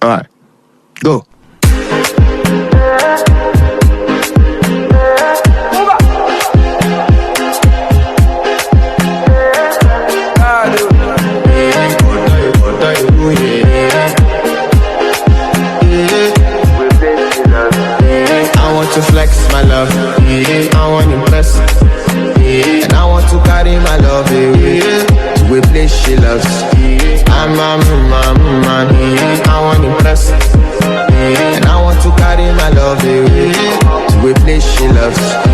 Alright, go. I want to flex my love, I want to impress, and I want to carry my love away to a place she loves. I'm a man, I want to impress, and I want to carry my love away to a place she loves.